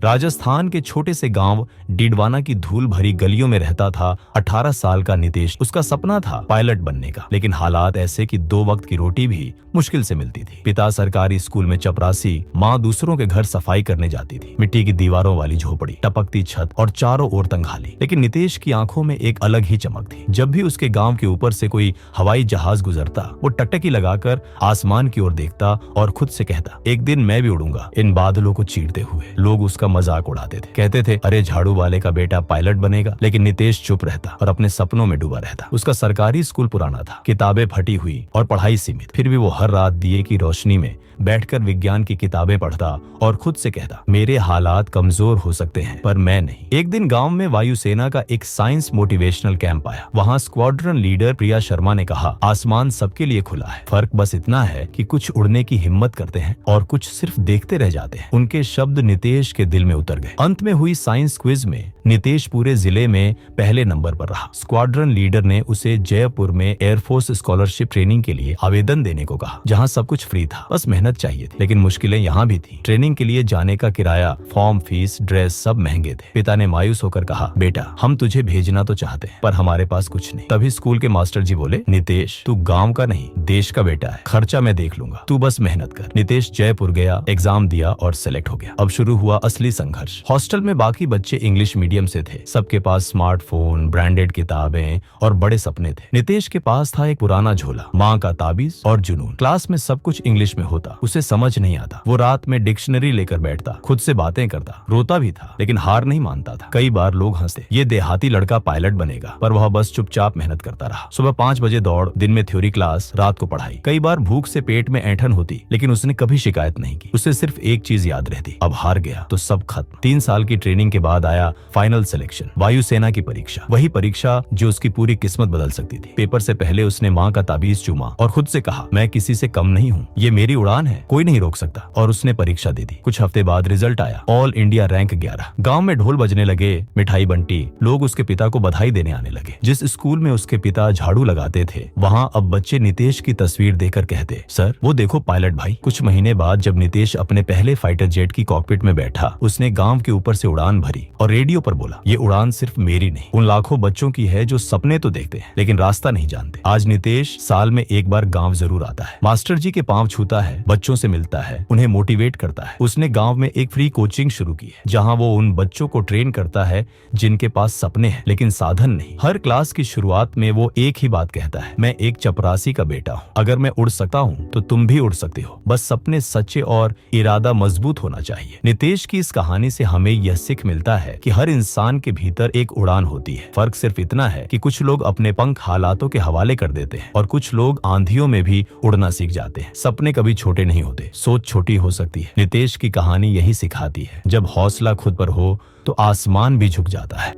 राजस्थान के छोटे से गांव डीडवाना की धूल भरी गलियों में रहता था 18 साल का नितेश। उसका सपना था पायलट बनने का, लेकिन हालात ऐसे कि 2 वक्त की रोटी भी मुश्किल से मिलती थी। पिता सरकारी स्कूल में चपरासी, माँ दूसरों के घर सफाई करने जाती थी। मिट्टी की दीवारों वाली झोपड़ी, टपकती छत और चारों ओर तंगहाली। लेकिन नितेश की आंखों में एक अलग ही चमक थी। जब भी उसके गांव के ऊपर से कोई हवाई जहाज गुजरता, वो टकटकी लगाकर आसमान की ओर देखता और खुद से कहता, एक दिन मैं भी उड़ूंगा इन बादलों को चीरते हुए। लोग उसका मजाक उड़ाते थे, कहते थे, अरे झाड़ू वाले का बेटा पायलट बनेगा। लेकिन नितेश चुप रहता और अपने सपनों में डूबा रहता। उसका सरकारी स्कूल पुराना था, किताबें फटी हुई और पढ़ाई सीमित। फिर भी वो हर रात दिए की रोशनी में बैठकर विज्ञान की किताबें पढ़ता और खुद से कहता, मेरे हालात कमजोर हो सकते हैं पर मैं नहीं। एक दिन गांव में वायुसेना का एक साइंस मोटिवेशनल कैंप आया। वहां स्क्वाड्रन लीडर प्रिया शर्मा ने कहा, आसमान सबके लिए खुला है, फर्क बस इतना है कि कुछ उड़ने की हिम्मत करते हैं और कुछ सिर्फ देखते रह जाते हैं। उनके शब्द नितेश के दिल में उतर गए। अंत में हुई साइंस क्विज में नितेश पूरे जिले में पहले नंबर पर रहा। स्क्वाड्रन लीडर ने उसे जयपुर में एयरफोर्स स्कॉलरशिप ट्रेनिंग के लिए आवेदन देने को कहा, जहां सब कुछ फ्री था, बस मेहनत चाहिए थी। लेकिन मुश्किलें यहाँ भी थी। ट्रेनिंग के लिए जाने का किराया, फॉर्म, फीस, ड्रेस सब महंगे थे। पिता ने मायूस होकर कहा, बेटा हम तुझे भेजना तो चाहते हैं पर हमारे पास कुछ नहीं। तभी स्कूल के मास्टर जी बोले, नितेश तू गाँव का नहीं देश का बेटा है, खर्चा मैं देख लूंगा, तू बस मेहनत कर। नितेश जयपुर गया, एग्जाम दिया और सिलेक्ट हो गया। अब शुरू हुआ असली संघर्ष। हॉस्टल में बाकी बच्चे इंग्लिश मीडियम से थे, सबके पास स्मार्टफोन, ब्रांडेड किताबें और बड़े सपने थे। नितेश के पास था एक पुराना झोला, माँ का ताबीज और जुनून। क्लास में सब कुछ इंग्लिश में होता, उसे समझ नहीं आता। वो रात में डिक्शनरी लेकर बैठता, खुद से बातें करता, रोता भी था लेकिन हार नहीं मानता था। कई बार लोग हंसते, ये देहाती लड़का पायलट बनेगा, पर वह बस चुपचाप मेहनत करता रहा। सुबह 5 बजे दौड़, दिन में थ्योरी क्लास, रात को पढ़ाई। कई बार भूख से पेट में ऐंठन होती, लेकिन उसने कभी शिकायत नहीं की। उसे सिर्फ एक चीज याद रहती, अब हार गया तो सब खत्म। 3 साल की ट्रेनिंग के बाद आया फाइनल सिलेक्शन, वायुसेना की परीक्षा। वही परीक्षा जो उसकी पूरी किस्मत बदल सकती थी। पेपर से पहले उसने माँ का ताबीज चूमा और खुद से कहा, मैं किसी से कम नहीं हूँ, ये मेरी उड़ान है, कोई नहीं रोक सकता। और उसने परीक्षा दे दी। कुछ हफ्ते बाद रिजल्ट आया, ऑल इंडिया रैंक 11। गांव में ढोल बजने लगे, मिठाई बंटी, लोग उसके पिता को बधाई देने आने लगे। जिस स्कूल में उसके पिता झाड़ू लगाते थे, वहाँ अब बच्चे नितेश की तस्वीर देखकर कहते, सर वो देखो पायलट भाई। कुछ महीने बाद जब नितेश अपने पहले फाइटर जेट की कॉकपिट में बैठा, उसने गांव के ऊपर से उड़ान भरी और रेडियो पर बोला, ये उड़ान सिर्फ मेरी नहीं, उन लाखों बच्चों की है जो सपने तो देखते हैं लेकिन रास्ता नहीं जानते। आज नितेश साल में एक बार गांव जरूर आता है, मास्टर जी के पांव छूता है, बच्चों से मिलता है, उन्हें मोटिवेट करता है। उसने गांव में एक फ्री कोचिंग शुरू की है, जहां वो उन बच्चों को ट्रेन करता है जिनके पास सपने हैं लेकिन साधन नहीं। हर क्लास की शुरुआत में वो एक ही बात कहता है, मैं एक चपरासी का बेटा हूँ, अगर मैं उड़ सकता हूँ तो तुम भी उड़ सकते हो, बस सपने सच्चे और इरादा मजबूत होना चाहिए। नितेश की इस कहानी से हमें यह सीख मिलता है कि हर इंसान के भीतर एक उड़ान होती है। फर्क सिर्फ इतना है कि कुछ लोग अपने पंख हालातों के हवाले कर देते हैं और कुछ लोग आंधियों में भी उड़ना सीख जाते हैं। सपने कभी छोटे नहीं होते, सोच छोटी हो सकती है। नितेश की कहानी यही सिखाती है, जब हौसला खुद पर हो तो आसमान भी झुक जाता है।